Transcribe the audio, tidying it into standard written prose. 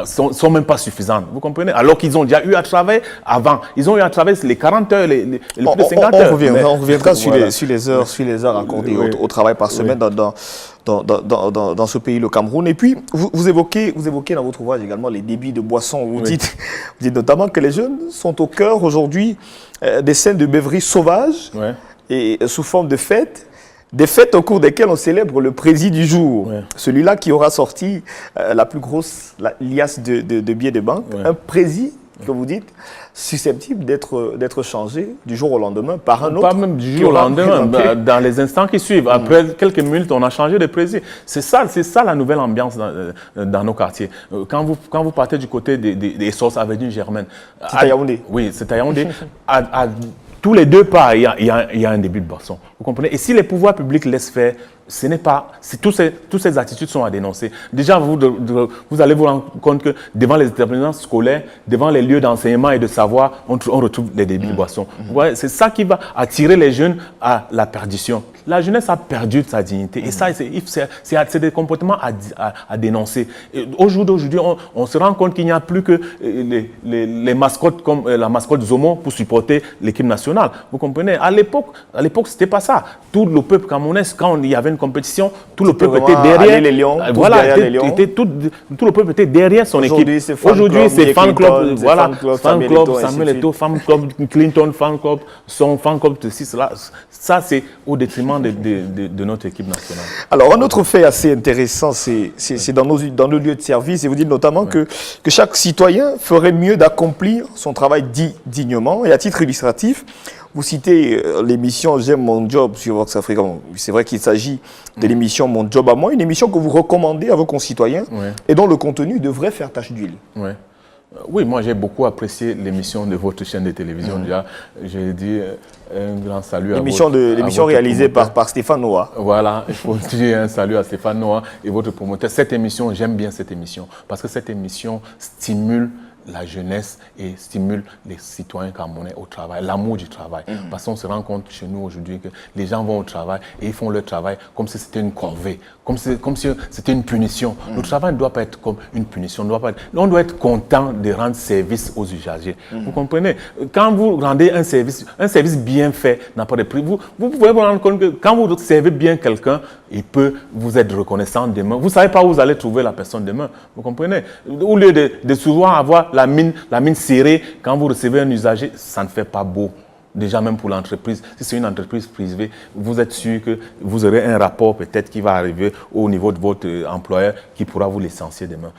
sont même pas suffisantes. Vous comprenez? Alors qu'ils ont déjà eu à travailler avant. Ils ont eu à travailler les 40 heures, les plus de 50 heures. On reviendra sur, voilà. sur les heures accordées au travail par semaine dans ce pays, le Cameroun. Et puis, vous évoquez dans votre ouvrage également les débits de boissons. Vous dites notamment que les jeunes sont au cœur aujourd'hui des scènes de beuverie sauvages et sous forme de fêtes. Des fêtes au cours desquelles on célèbre le président du jour. Celui-là qui aura sorti la plus grosse liasse de billets de banque. Un président, que vous dites, susceptible d'être changé du jour au lendemain par un autre. Pas même du jour au lendemain, dans les instants qui suivent. Après quelques minutes, on a changé de président. C'est ça la nouvelle ambiance dans nos quartiers. Quand vous partez du côté des sources avec une Germaine. C'est à Yaoundé. Oui, c'est à Yaoundé. À tous les deux pas, il y a un début de boisson. Vous comprenez? Et si les pouvoirs publics laissent faire, ce n'est pas... Toutes ces attitudes sont à dénoncer. Déjà, vous allez vous rendre compte que devant les établissements scolaires, devant les lieux d'enseignement et de savoir, on retrouve les débits de boissons. C'est ça qui va attirer les jeunes à la perdition. La jeunesse a perdu sa dignité. Et ça, c'est des comportements à dénoncer. Au jour d'aujourd'hui, on se rend compte qu'il n'y a plus que les mascottes comme la mascotte Zomo pour supporter l'équipe nationale. Vous comprenez? À l'époque, c'était pas ça. Tout le peuple camerounais, quand il y avait une compétition, tout le peuple était derrière. Les Lions, voilà, les Lions. Tout le peuple était derrière son équipe. Aujourd'hui, c'est fan club, voilà, fan club, Samuel Eto'o, fan club Clinton, fan club, son fan club de cela. Ça, c'est au détriment de notre équipe nationale. Alors, un autre fait assez intéressant, c'est dans nos lieux de service, et vous dites notamment que chaque citoyen ferait mieux d'accomplir son travail dignement. Et à titre illustratif, vous citez l'émission J'aime mon job sur Vox Africa. C'est vrai qu'il s'agit de l'émission Mon job à moi, une émission que vous recommandez à vos concitoyens et dont le contenu devrait faire tache d'huile. Oui, moi j'ai beaucoup apprécié l'émission de votre chaîne de télévision. Déjà, j'ai dit un grand salut à votre l'émission réalisée par Stéphane Noah. Voilà, il faut dire un salut à Stéphane Noah et votre promoteur. Cette émission, j'aime bien cette émission parce que cette émission stimule la jeunesse et stimule les citoyens camerounais au travail, l'amour du travail. Parce qu'on se rend compte chez nous aujourd'hui que les gens vont au travail et ils font leur travail comme si c'était une corvée, comme si c'était une punition. Le travail ne doit pas être comme une punition. On doit être content de rendre service aux usagers. Vous comprenez? Quand vous rendez un service bien fait n'a pas de prix. Vous pouvez vous rendre compte que quand vous servez bien quelqu'un, il peut vous être reconnaissant demain. Vous ne savez pas où vous allez trouver la personne demain. Vous comprenez? Au lieu de souvent avoir la mine serrée, quand vous recevez un usager, ça ne fait pas beau. Déjà même pour l'entreprise, si c'est une entreprise privée, vous êtes sûr que vous aurez un rapport peut-être qui va arriver au niveau de votre employeur qui pourra vous licencier demain.